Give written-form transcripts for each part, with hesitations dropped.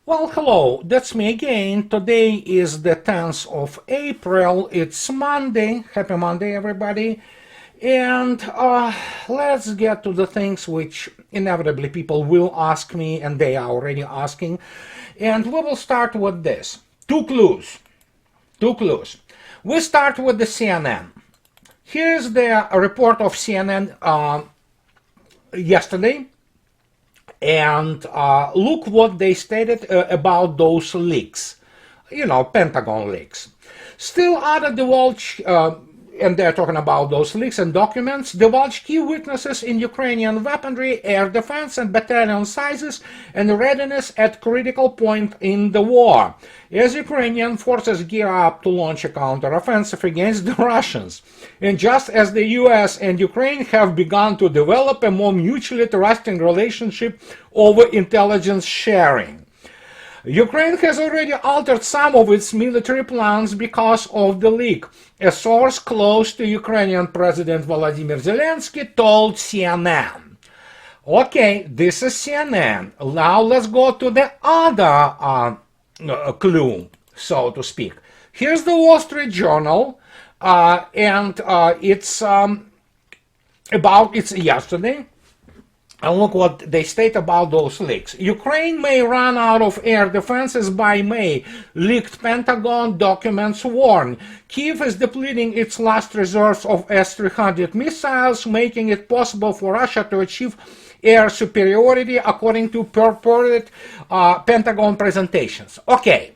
Well, hello, that's me again. Today is the 10th of April. It's Monday. Happy Monday, everybody. And let's get to the things which inevitably people will ask me, and they are already asking. And we will start with this. Two clues. Two clues. We start with the CNN. Here's the report of CNN yesterday. And look what they stated about those leaks, Pentagon leaks. Still other divulge, and they're talking about those leaks and documents, divulge key weaknesses in Ukrainian weaponry, air defense, and battalion sizes and readiness at critical point in the war, as Ukrainian forces gear up to launch a counteroffensive against the Russians. And just as the US and Ukraine have begun to develop a more mutually trusting relationship over intelligence sharing. Ukraine has already altered some of its military plans because of the leak. A source close to Ukrainian President Volodymyr Zelensky told CNN. Okay, this is CNN. Now let's go to the other clue, so to speak. Here's the Wall Street Journal, and it's yesterday. And look what they state about those leaks. Ukraine may run out of air defenses by May. Leaked Pentagon documents warn. Kyiv is depleting its last reserves of S-300 missiles, making it possible for Russia to achieve air superiority, according to purported Pentagon presentations. Okay,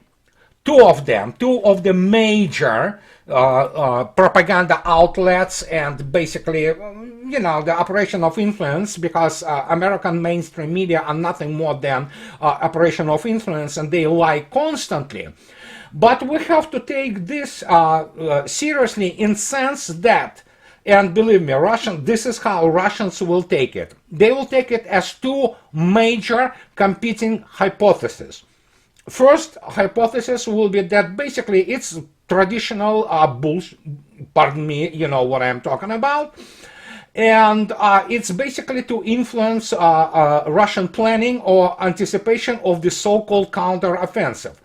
two of the major propaganda outlets, and basically, the operation of influence, because American mainstream media are nothing more than operation of influence, and they lie constantly. But we have to take this seriously, in sense that, and believe me, this is how Russians will take it. They will take it as two major competing hypotheses. First hypothesis will be that basically it's traditional bullshit, pardon me, you know what I'm talking about, and it's basically to influence Russian planning or anticipation of the so-called counter-offensive.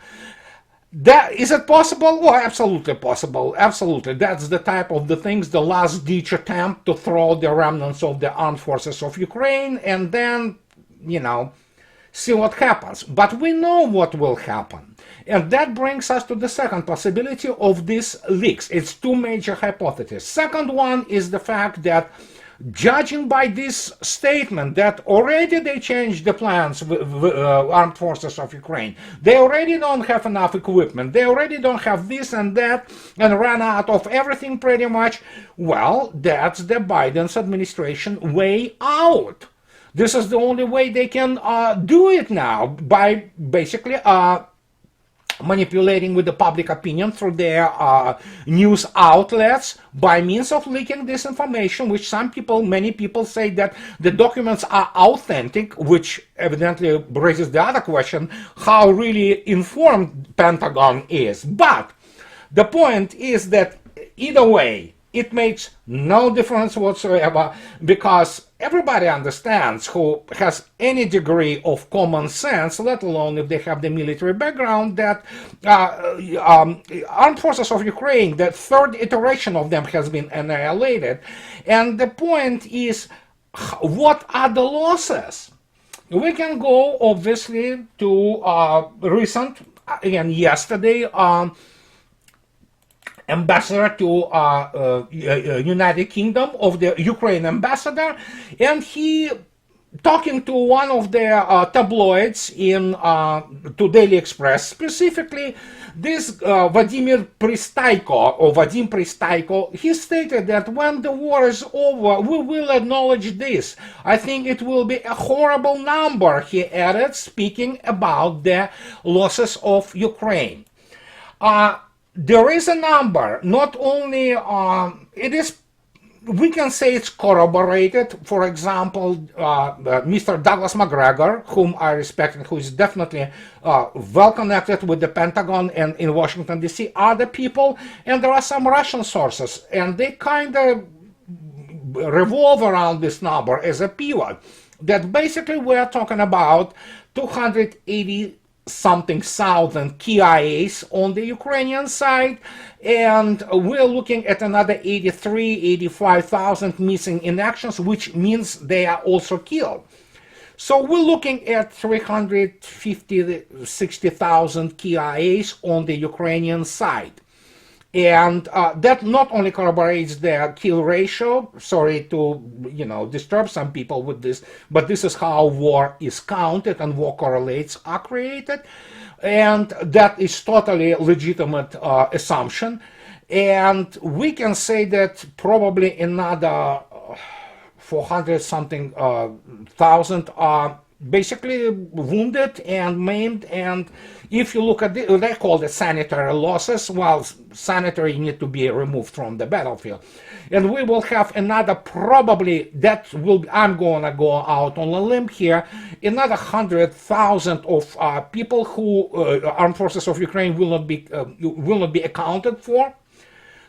Is it possible? Well, absolutely possible. Absolutely. That's the type of the things, the last-ditch attempt to throw the remnants of the armed forces of Ukraine, and then, see what happens. But we know what will happen. And that brings us to the second possibility of these leaks. It's two major hypotheses. Second one is the fact that, judging by this statement that already they changed the plans with armed forces of Ukraine, they already don't have enough equipment, they already don't have this and that, and ran out of everything pretty much, well, that's the Biden's administration way out. This is the only way they can do it now, by basically manipulating with the public opinion through their news outlets by means of leaking this information, which many people say that the documents are authentic, which evidently raises the other question, how really informed Pentagon is. But the point is that either way, it makes no difference whatsoever, because everybody understands, who has any degree of common sense, let alone if they have the military background, that armed forces of Ukraine, the third iteration of them has been annihilated. And the point is, what are the losses? We can go, obviously, to recent, again, yesterday, ambassador to United Kingdom, of the Ukraine ambassador, and he, talking to one of the tabloids in to Daily Express, specifically this Vadim Pristaiko, he stated that when the war is over, we will acknowledge this. I think it will be a horrible number, he added, speaking about the losses of Ukraine. There is a number, not only, we can say it's corroborated. For example, Mr. Douglas McGregor, whom I respect and who is definitely well connected with the Pentagon and in Washington, D.C., other people, and there are some Russian sources, and they kind of revolve around this number as a pivot, that basically we're talking about 280 something thousand KIAs on the Ukrainian side, and we're looking at another 85,000 missing in actions, which means they are also killed. So we're looking at 350,000-60,000 KIAs on the Ukrainian side. And that not only corroborates their kill ratio, sorry to disturb some people with this, but this is how war is counted and war correlates are created, and that is totally legitimate assumption. And we can say that probably another 400 something thousand are basically wounded and maimed. And if you look at they call it sanitary losses. Well, sanitary need to be removed from the battlefield, and we will have another, probably that will, I'm gonna go out on a limb here, another 100,000 of people who armed forces of Ukraine will not be accounted for.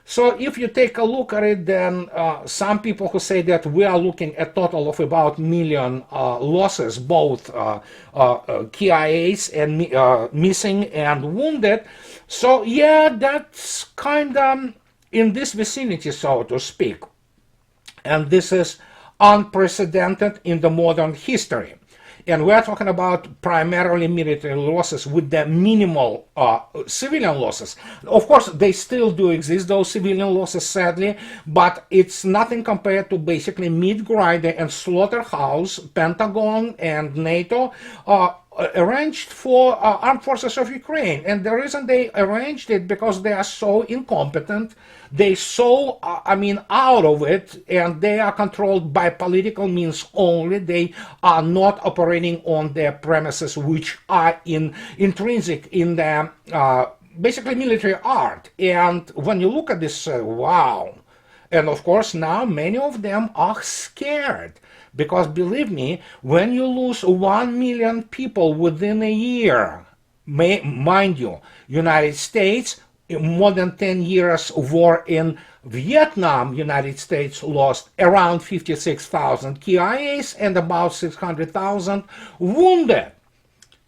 So if you take a look at it, then some people who say that we are looking at a total of about million losses, both KIAs and missing and wounded. So yeah, that's kind of in this vicinity, so to speak. And this is unprecedented in the modern history. And we're talking about primarily military losses with the minimal civilian losses. Of course, they still do exist, those civilian losses, sadly, but it's nothing compared to basically meat grinder and slaughterhouse Pentagon and NATO arranged for armed forces of Ukraine. And the reason they arranged it, because they are so incompetent, they so out of it, and they are controlled by political means only. They are not operating on their premises, which are intrinsic in the basically military art. And when you look at this, wow. And of course now many of them are scared, because believe me, when you lose 1 million people within a year, mind you, United States, more than 10 years war in Vietnam, United States lost around 56,000 KIAs and about 600,000 wounded.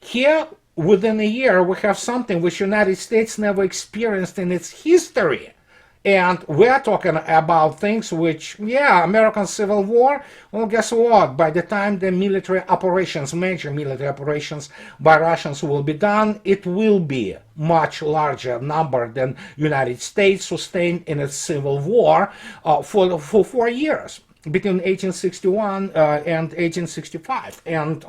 Here, within a year, we have something which United States never experienced in its history. And we're talking about things which, yeah, American Civil War, well, guess what? By the time the military operations, major military operations by Russians will be done, it will be much larger number than United States sustained in its Civil War for 4 years, between 1861 and 1865. And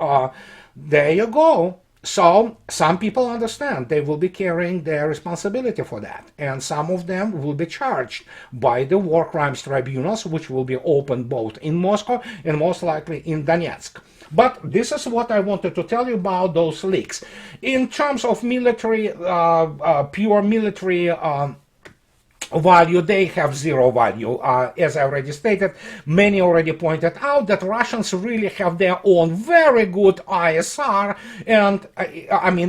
there you go. So some people understand they will be carrying their responsibility for that, and some of them will be charged by the war crimes tribunals, which will be opened both in Moscow and most likely in Donetsk. But this is what I wanted to tell you about those leaks. In terms of military, pure military value, they have zero value. As I already stated, many already pointed out that Russians really have their own very good ISR and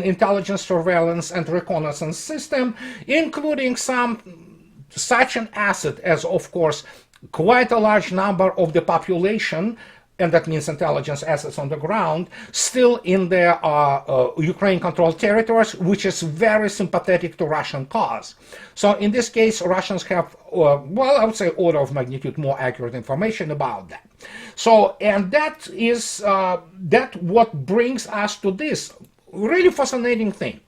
intelligence, surveillance and reconnaissance system, including such an asset as, of course, quite a large number of the population, and that means intelligence assets on the ground, still in their Ukraine-controlled territories, which is very sympathetic to Russian cause. So in this case, Russians have, well, I would say order of magnitude more accurate information about that. So, and that is that what brings us to this really fascinating thing.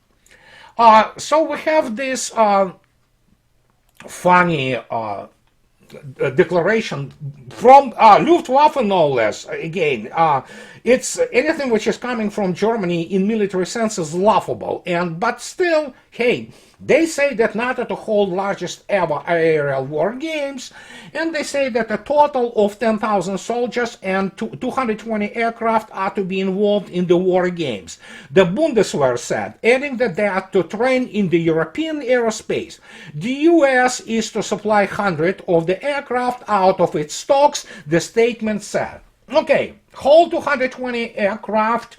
So we have this funny declaration from Luftwaffe, no less. Again, it's anything which is coming from Germany in military sense is laughable, but still, hey, they say that NATO to hold largest ever aerial war games, and they say that a total of 10,000 soldiers and 220 aircraft are to be involved in the war games. The Bundeswehr said, adding that they are to train in the European aerospace. The US is to supply 100 of the aircraft out of its stocks, the statement said. Okay, whole 220 aircraft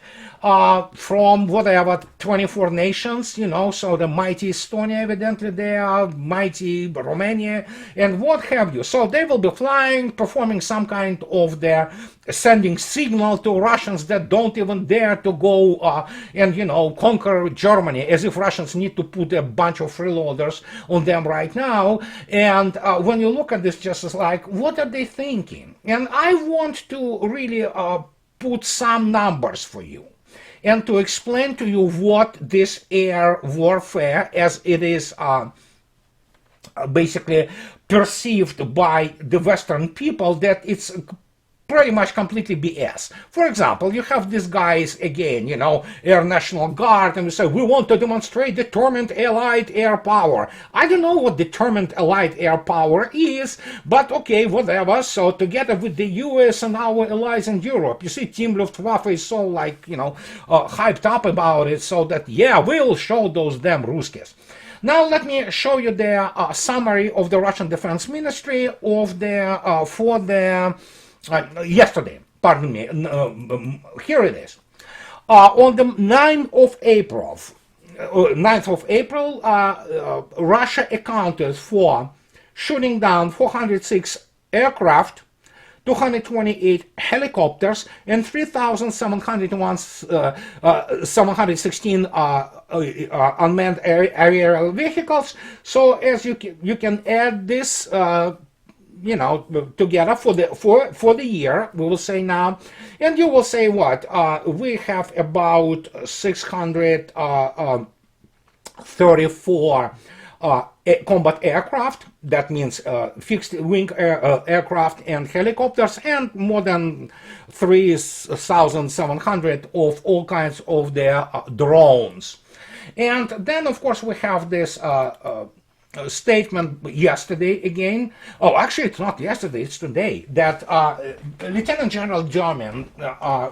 from whatever 24 nations, you know, so the mighty Estonia evidently there, mighty Romania, and what have you. So they will be flying, performing some kind of their sending signal to Russians that don't even dare to go and, you know, conquer Germany, as if Russians need to put a bunch of freeloaders on them right now. And when you look at this, just like, what are they thinking? And I want to really put some numbers for you and to explain to you what this air warfare, as it is basically perceived by the Western people, that it's pretty much completely BS. For example, you have these guys, again, you know, Air National Guard, and you say, we want to demonstrate determined Allied air power. I don't know what determined Allied air power is, but okay, whatever. So together with the US and our allies in Europe, you see, Team Luftwaffe is so, like, you know, hyped up about it, so that, yeah, we'll show those damn Ruskies. Now let me show you the summary of the Russian Defense Ministry of the for the yesterday, pardon me, here it is. On the 9th of April, Russia accounted for shooting down 406 aircraft, 228 helicopters, and 3,716 unmanned aerial vehicles. So as you can add this you know, together for the year, we will say now, and you will say what we have about 634 combat aircraft. That means fixed wing aircraft and helicopters, and more than 3,700 of all kinds of their drones. And then, of course, we have this statement yesterday again. Oh, actually, it's not yesterday, it's today, that Lieutenant General German,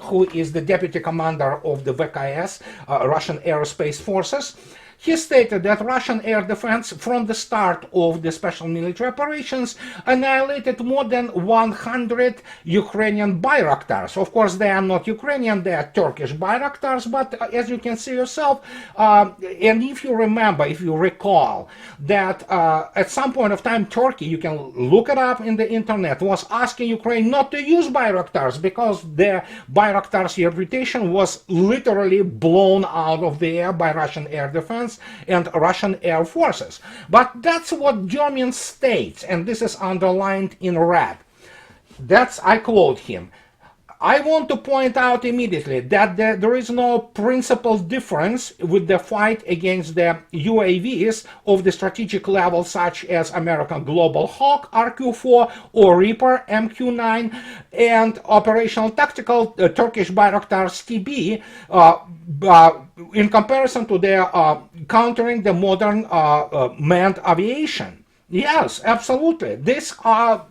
who is the deputy commander of the VKS, Russian Aerospace Forces, he stated that Russian air defense from the start of the special military operations annihilated more than 100 Ukrainian Bayraktars. Of course, they are not Ukrainian, they are Turkish Bayraktars, but as you can see yourself, and if you remember, if you recall, that at some point of time, Turkey, you can look it up in the internet, was asking Ukraine not to use Bayraktars because their Bayraktars' reputation was literally blown out of the air by Russian air defense and Russian air forces. But that's what German states, and this is underlined in red. That's, I quote him, I want to point out immediately that there is no principal difference with the fight against the UAVs of the strategic level, such as American Global Hawk RQ-4 or Reaper MQ-9 and operational tactical Turkish Bayraktars TB in comparison to their countering the modern manned aviation. Yes, absolutely. These are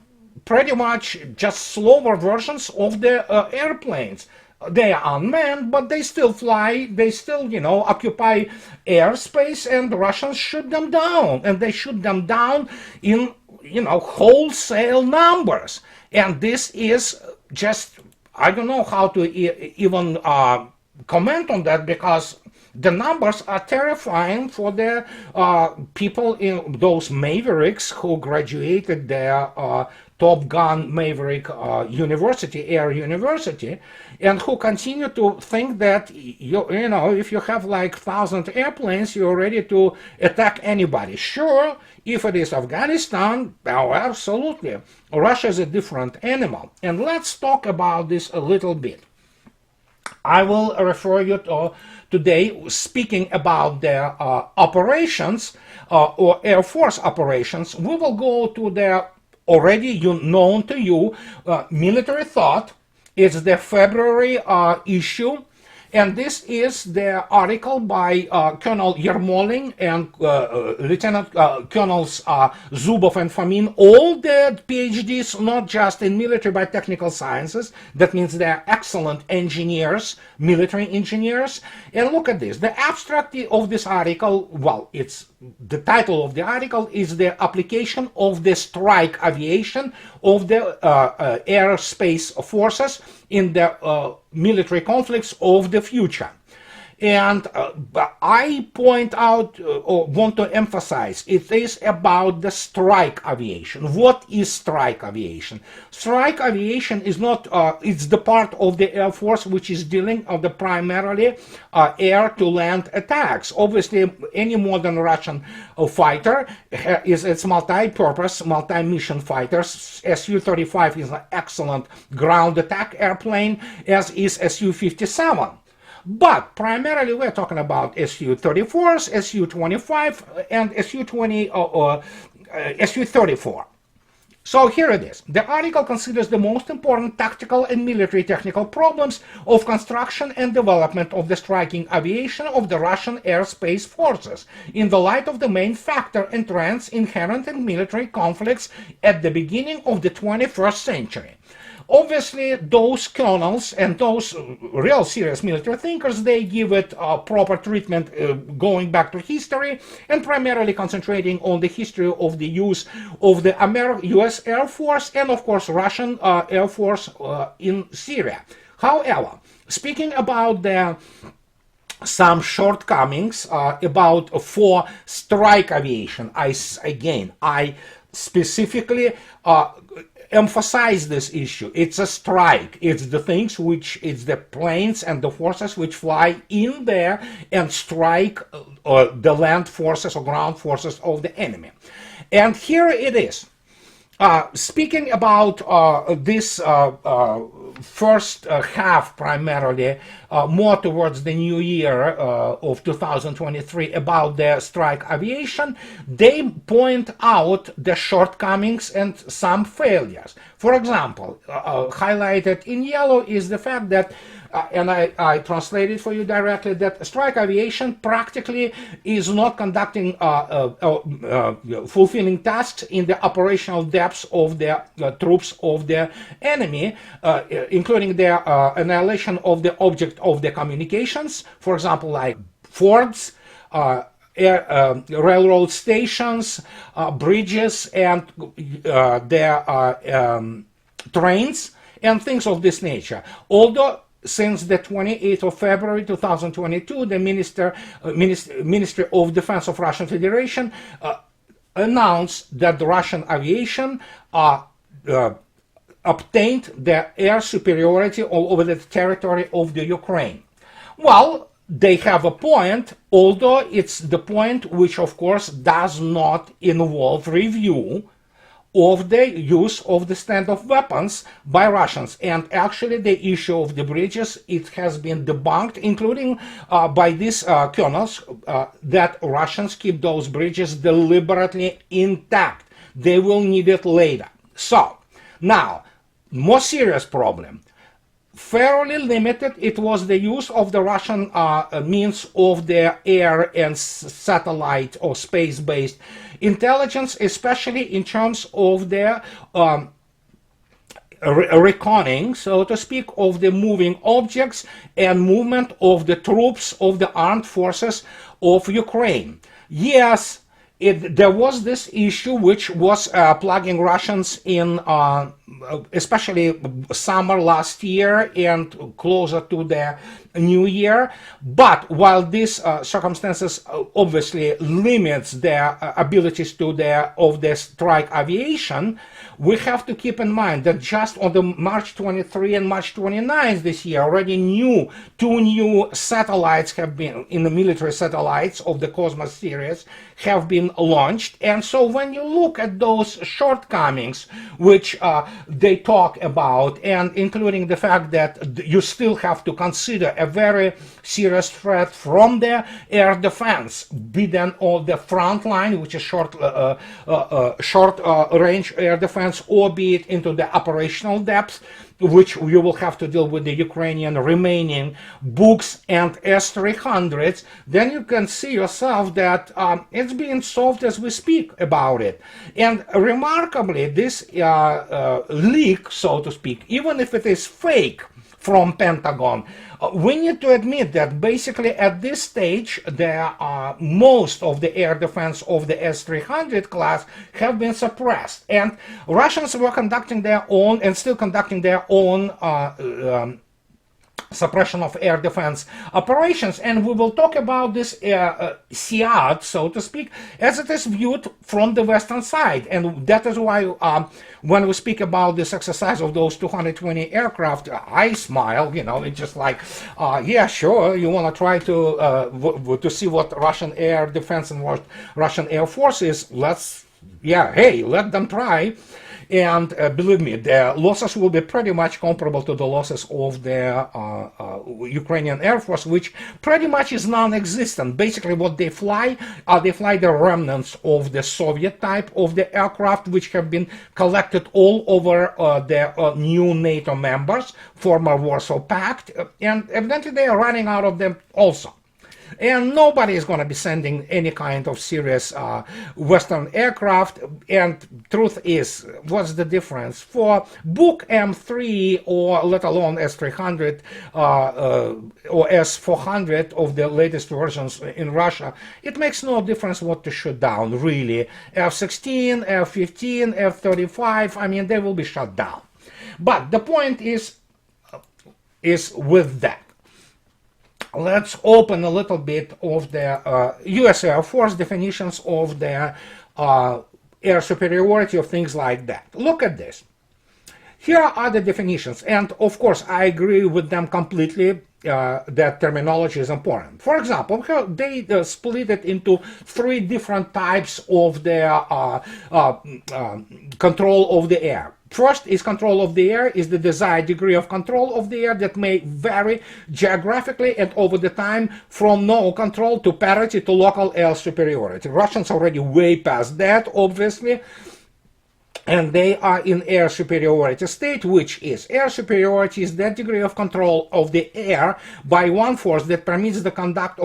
pretty much just slower versions of the airplanes. They are unmanned, but they still fly, they still, you know, occupy airspace, and the Russians shoot them down. And they shoot them down in, you know, wholesale numbers. And this is just, I don't know how to even comment on that, because the numbers are terrifying for the people in those mavericks who graduated their Top Gun Maverick University, Air University, and who continue to think that, you know, if you have like 1,000 airplanes, you're ready to attack anybody. Sure, if it is Afghanistan, oh, absolutely. Russia is a different animal. And let's talk about this a little bit. I will refer you to today, speaking about the operations or Air Force operations. We will go to the already known to you military thought. It's the February issue, and this is the article by Colonel Yermolin and Lieutenant Colonels Zubov and Fomin, all the PhDs, not just in military but technical sciences. That means they're excellent engineers, military engineers. And look at this. The abstract of this article, well, it's the title of the article is the application of the strike aviation of the airspace forces in the military conflicts of the future. And I point out or want to emphasize it is about the strike aviation. What is strike aviation? Strike aviation is not, it's the part of the Air Force which is dealing with the primarily air-to-land attacks. Obviously, any modern Russian fighter it's multi-purpose, multi-mission fighters. Su-35 is an excellent ground attack airplane, as is Su-57. But primarily we're talking about Su-34s, Su-25, and Su-20 or Su-34. So here it is. The article considers the most important tactical and military technical problems of construction and development of the striking aviation of the Russian airspace forces in the light of the main factor and trends inherent in military conflicts at the beginning of the 21st century. Obviously, those colonels and those real serious military thinkers, they give it proper treatment going back to history and primarily concentrating on the history of the use of the US Air Force and, of course, Russian Air Force in Syria. However, speaking about some shortcomings for strike aviation, I specifically emphasize this issue. It's a strike. It's the things it's the planes and the forces which fly in there and strike the land forces or ground forces of the enemy. And here it is. Speaking about this first half primarily, more towards the new year of 2023, about the strike aviation, they point out the shortcomings and some failures. For example, highlighted in yellow is the fact that and I translated for you directly, that strike aviation practically is not conducting fulfilling tasks in the operational depths of the troops of the enemy, including the annihilation of the object of the communications, for example, like forts, railroad stations, bridges, and trains, and things of this nature. Although since the 28th of February 2022, the Ministry of Defense of Russian Federation announced that the Russian aviation obtained the air superiority all over the territory of the Ukraine. Well, they have a point, although it's the point which, of course, does not involve review of the use of the standoff weapons by Russians. And actually the issue of the bridges, it has been debunked, including by these colonels, that Russians keep those bridges deliberately intact. They will need it later. So, now, more serious problem. Fairly limited, it was the use of the Russian means of the air and satellite or space-based intelligence, especially in terms of the reconning, so to speak, of the moving objects and movement of the troops of the armed forces of Ukraine. Yes, there was this issue which was plugging Russians in, especially summer last year and closer to the new year. But while these circumstances obviously limits their abilities of the strike aviation, we have to keep in mind that just on the March 23 and March 29 this year, already two new satellites have been, in the military satellites of the Cosmos series, have been launched. And so when you look at those shortcomings which they talk about, and including the fact that you still have to consider a very serious threat from the air defense, be then on the front line, which is short range air defense, or be it into the operational depth, which you will have to deal with the Ukrainian remaining Buks and S-300s, then you can see yourself that it's being solved as we speak about it. And remarkably, this leak, so to speak, even if it is fake from Pentagon. We need to admit that basically at this stage, most of the air defense of the S-300 class have been suppressed, and Russians were conducting their own and still conducting their own suppression of air defense operations, and we will talk about this SEAD, so to speak, as it is viewed from the Western side. And that is why when we speak about this exercise of those 220 aircraft, I smile. You know, it's just like, yeah, sure, you want to try to see what Russian air defense and what Russian Air Force is. Hey, let them try. And believe me, the losses will be pretty much comparable to the losses of the Ukrainian Air Force, which pretty much is non-existent. Basically, what they fly the remnants of the Soviet type of the aircraft, which have been collected all over the new NATO members, former Warsaw Pact, and evidently they are running out of them also. And nobody is going to be sending any kind of serious Western aircraft. And truth is, what's the difference? For Book M3 or let alone S-300 or S-400 of the latest versions in Russia, it makes no difference what to shoot down, really. F-16, F-15, F-35, I mean, they will be shot down. But the point is with that. Let's open a little bit of the U.S. Air Force definitions of the air superiority of things like that. Look at this. Here are the definitions, and of course I agree with them completely that terminology is important. For example, they split it into three different types of the control of the air. First is control of the air, is the desired degree of control of the air that may vary geographically and over the time from no control to parity to local air superiority. Russians already way past that, obviously, and they are in air superiority state, which is air superiority is that degree of control of the air by one force that permits the conduct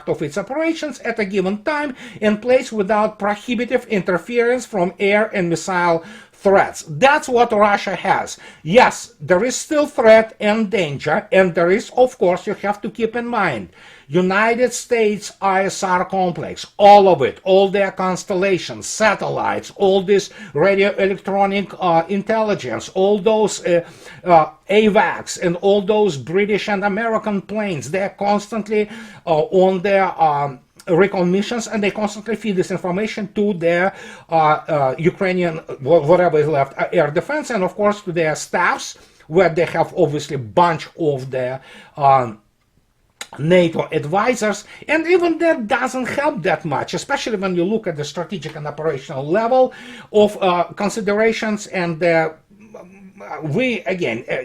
of its operations at a given time and place without prohibitive interference from air and missile threats. That's what Russia has. Yes, there is still threat and danger, and there is, of course, you have to keep in mind, United States ISR complex, all of it, all their constellations, satellites, all this radio electronic intelligence, all those AVACs and all those British and American planes, they're constantly on their recon missions, and they constantly feed this information to their Ukrainian, whatever is left, air defense, and of course to their staffs, where they have obviously a bunch of their NATO advisors, and even that doesn't help that much, especially when you look at the strategic and operational level of considerations. And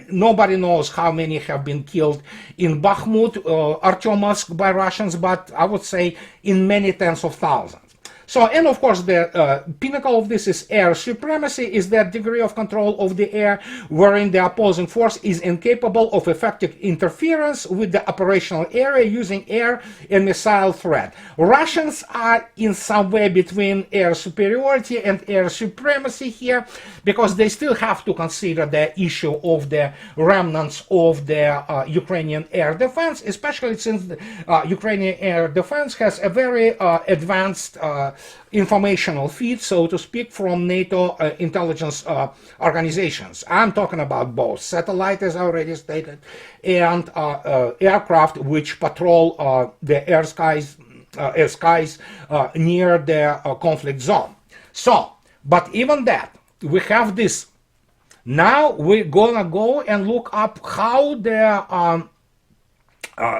nobody knows how many have been killed in Bakhmut, Artyomovsk by Russians, but I would say in many tens of thousands. So, and of course, the pinnacle of this is air supremacy, is that degree of control of the air wherein the opposing force is incapable of effective interference with the operational area using air and missile threat. Russians are in some way between air superiority and air supremacy here, because they still have to consider the issue of the remnants of the Ukrainian air defense, especially since the Ukrainian air defense has a very advanced informational feed, so to speak, from NATO intelligence organizations. I'm talking about both satellite, as I already stated, and aircraft which patrol the air skies near the conflict zone. So, but even that, we have this. Now we're gonna go and look up how the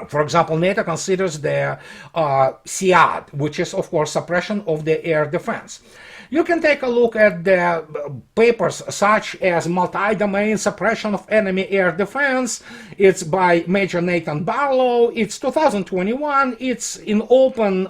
for example, NATO considers the SEAD, which is, of course, suppression of the air defense. You can take a look at the papers such as Multi-Domain Suppression of Enemy Air Defense. It's by Major Nathan Barlow. It's 2021. It's in open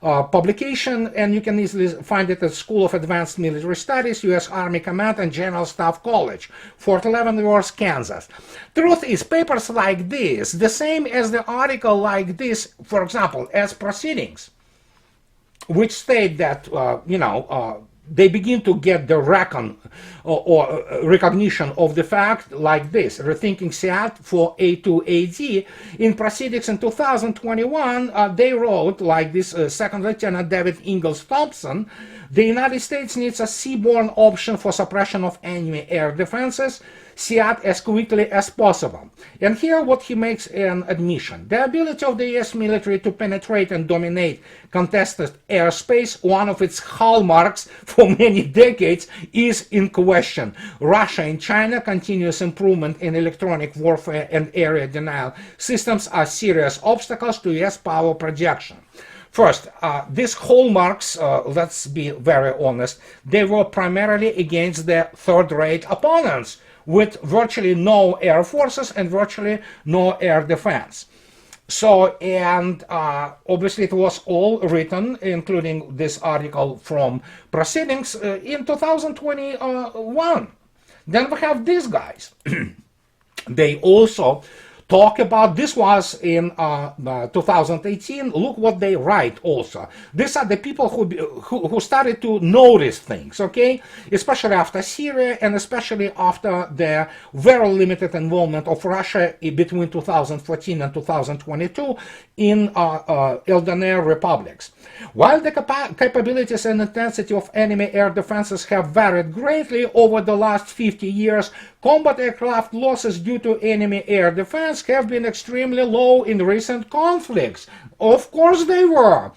publication, and you can easily find it at School of Advanced Military Studies, U.S. Army Command and General Staff College, Fort Leavenworth, Worth, Kansas. Truth is, papers like this, the same as the article like this, for example, as proceedings, which state that, they begin to get the recognition of the fact like this. Rethinking SEAD for A2AD. In proceedings in 2021, they wrote like this, Second Lieutenant David Ingalls Thompson, the United States needs a seaborne option for suppression of enemy air defenses, SEAD, as quickly as possible. And here what he makes an admission. The ability of the US military to penetrate and dominate contested airspace, one of its hallmarks for many decades, is in question. Russia and China continuous improvement in electronic warfare and area denial systems are serious obstacles to US power projection. First, these hallmarks, let's be very honest, they were primarily against the third-rate opponents with virtually no air forces and virtually no air defense. So, and obviously it was all written, including this article from Proceedings, in 2021. Then we have these guys. They also talk about, this was in 2018, look what they write also. These are the people who started to notice things, okay? Especially after Syria and especially after the very limited involvement of Russia between 2014 and 2022 in Eldonere republics. While the capabilities and intensity of enemy air defenses have varied greatly over the last 50 years, combat aircraft losses due to enemy air defense have been extremely low in recent conflicts. Of course they were.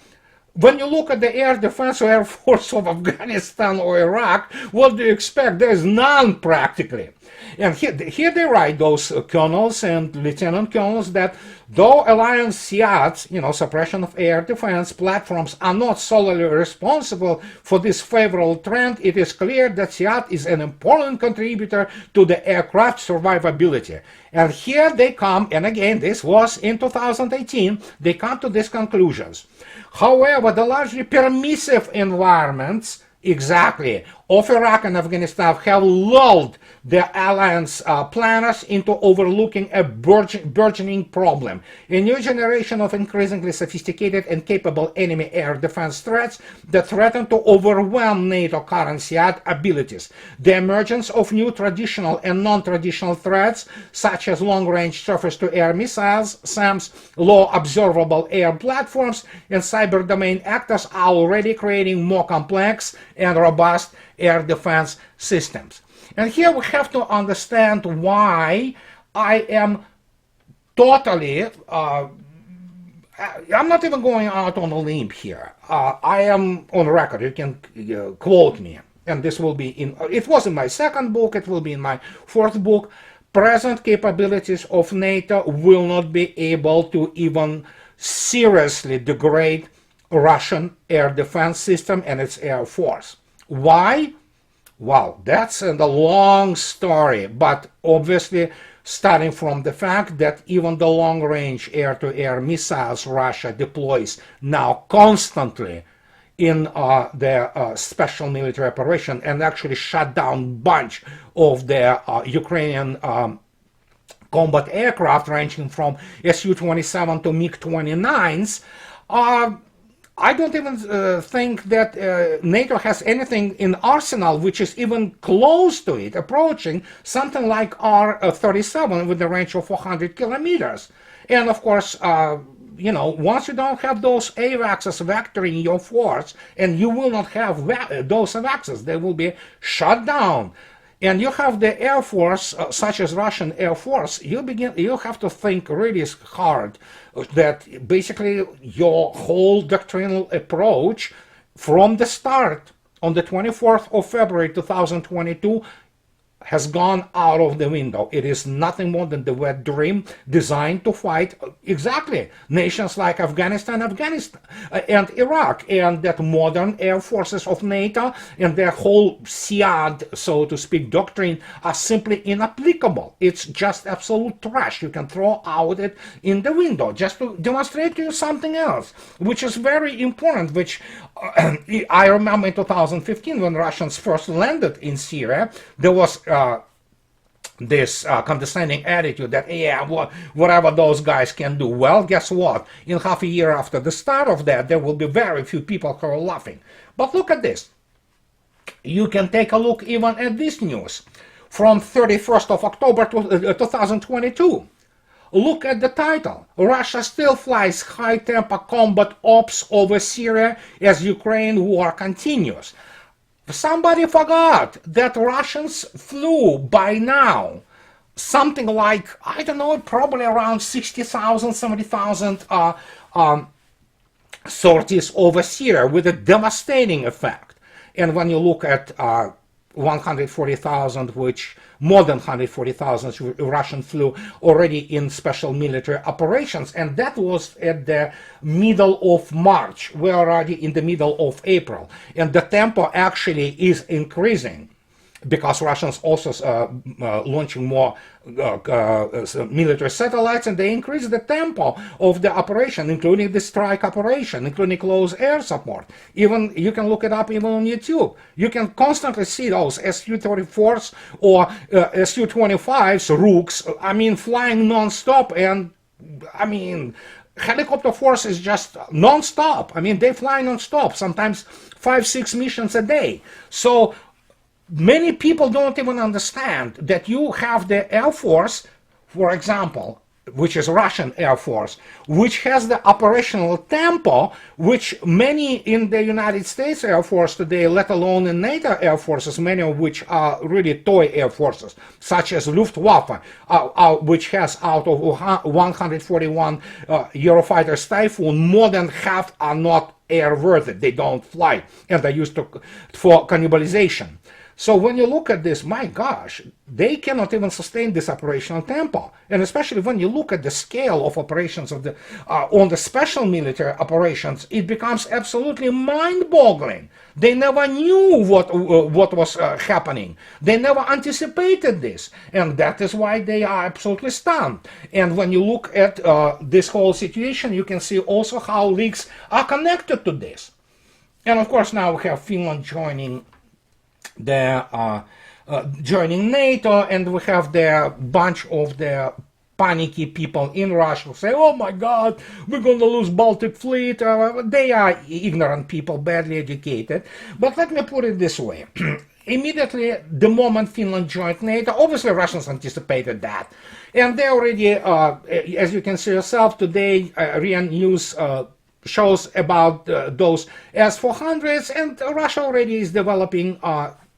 When you look at the air defense or air force of Afghanistan or Iraq, what do you expect? There's none practically. And here they write, those colonels and lieutenant colonels, that though alliance SEADs, suppression of air defense platforms, are not solely responsible for this favorable trend, it is clear that SEAD is an important contributor to the aircraft survivability. And here they come, and again, this was in 2018, they come to these conclusions. However, the largely permissive environments, exactly, of Iraq and Afghanistan have lulled the alliance planners into overlooking a burgeoning problem. A new generation of increasingly sophisticated and capable enemy air defense threats that threaten to overwhelm NATO current SEAD abilities. The emergence of new traditional and non-traditional threats, such as long-range surface-to-air missiles, SAMs, low-observable air platforms, and cyber-domain actors are already creating more complex and robust air defense systems. And here we have to understand why I am totally, I'm not even going out on a limb here. I am on record, you can quote me, and this will be in, it was in my second book, it will be in my fourth book. Present capabilities of NATO will not be able to even seriously degrade Russian air defense system and its air force. Why? Well, that's a long story, but obviously starting from the fact that even the long-range air-to-air missiles Russia deploys now constantly in their special military operation and actually shut down bunch of the Ukrainian combat aircraft ranging from Su-27 to MiG-29s, I don't even think that NATO has anything in arsenal which is even close to it, approaching something like R-37 with a range of 400 kilometers. And of course, once you don't have those AWACS vectoring your force, and you will not have those AWACS, they will be shut down. And you have the Air Force, such as Russian Air Force, you have to think really hard that basically your whole doctrinal approach from the start on the 24th of February 2022 has gone out of the window. It is nothing more than the wet dream designed to fight exactly nations like Afghanistan and Iraq, and that modern air forces of NATO and their whole SEAD, so to speak, doctrine are simply inapplicable. It's just absolute trash. You can throw out it in the window just to demonstrate to you something else, which is very important, which I remember in 2015 when Russians first landed in Syria, there was this condescending attitude that, yeah, whatever those guys can do. Well, guess what? In half a year after the start of that, there will be very few people who are laughing. But look at this. You can take a look even at this news from 31st of October 2022. Look at the title. Russia still flies high-tempo combat ops over Syria as Ukraine war continues. Somebody forgot that Russians flew by now something like, I don't know, probably around 60,000, 70,000 sorties over Syria with a devastating effect. And when you look at 140,000, which more than 140,000 Russian flew already in special military operations, and that was at the middle of March. We're already in the middle of April, and the tempo actually is increasing, because Russians also launching more military satellites, and they increase the tempo of the operation, including the strike operation, including close air support. Even you can look it up even on YouTube. You can constantly see those Su-34s or Su-25s, Rooks, I mean, flying non-stop, and I mean, helicopter force is just non-stop. I mean, they fly non-stop, sometimes 5-6 missions a day. So many people don't even understand that you have the Air Force, for example, which is Russian Air Force, which has the operational tempo, which many in the United States Air Force today, let alone in NATO Air Forces, many of which are really toy Air Forces, such as Luftwaffe, which has out of 141 Eurofighters Typhoon, more than half are not airworthy. They don't fly, and they're used for cannibalization. So when you look at this, my gosh, they cannot even sustain this operational tempo. And especially when you look at the scale of operations of on the special military operations, it becomes absolutely mind-boggling. They never knew what was happening. They never anticipated this. And that is why they are absolutely stunned. And when you look at this whole situation, you can see also how leaks are connected to this. And of course, now we have Finland joining joining NATO, and we have the bunch of the panicky people in Russia who say, oh my God, we're going to lose Baltic Fleet. They are ignorant people, badly educated. But let me put it this way. Immediately, the moment Finland joined NATO, obviously Russians anticipated that. And they already, as you can see yourself today, RIA News shows about those S-400s, and Russia already is developing,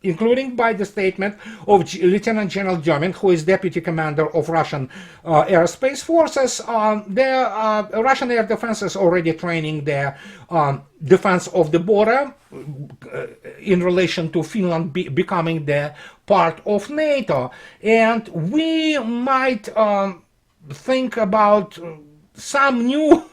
including by the statement of Lieutenant General Demin, who is Deputy Commander of Russian Aerospace Forces. The Russian Air Defense is already training their defense of the border in relation to Finland becoming the part of NATO. And we might think about some new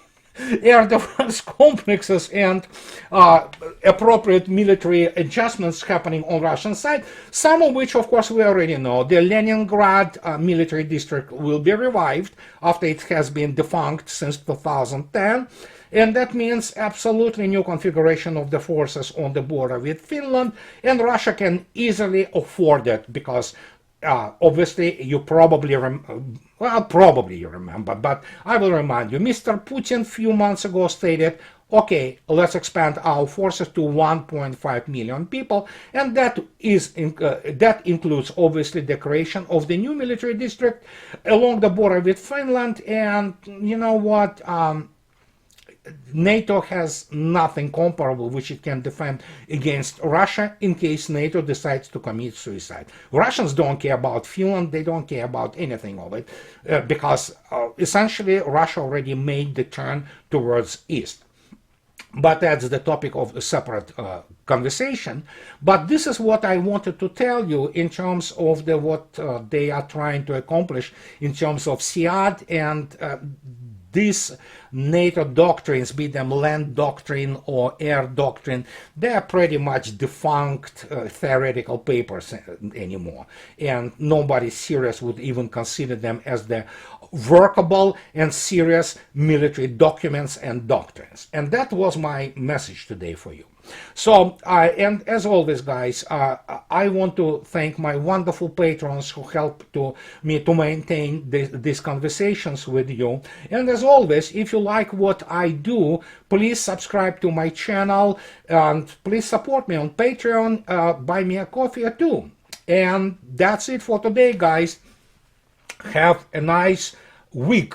air defense complexes and appropriate military adjustments happening on Russian side, some of which, of course, we already know. The Leningrad military district will be revived after it has been defunct since 2010. And that means absolutely new configuration of the forces on the border with Finland, and Russia can easily afford it because obviously you probably you remember, but I will remind you, Mr. Putin a few months ago stated, okay, let's expand our forces to 1.5 million people, and that includes obviously the creation of the new military district along the border with Finland. And you know what, NATO has nothing comparable which it can defend against Russia in case NATO decides to commit suicide. Russians don't care about Finland, they don't care about anything of it, because essentially Russia already made the turn towards east. But that's the topic of a separate conversation. But this is what I wanted to tell you in terms of what they are trying to accomplish in terms of SEAD and these NATO doctrines, be them land doctrine or air doctrine, they are pretty much defunct theoretical papers anymore. And nobody serious would even consider them as the workable and serious military documents and doctrines. And that was my message today for you. So, and as always, guys, I want to thank my wonderful patrons who help me to maintain these conversations with you. And as always, if you like what I do, please subscribe to my channel and please support me on Patreon, buy me a coffee or two. And that's it for today, guys. Have a nice week.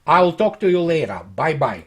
I'll talk to you later. Bye-bye.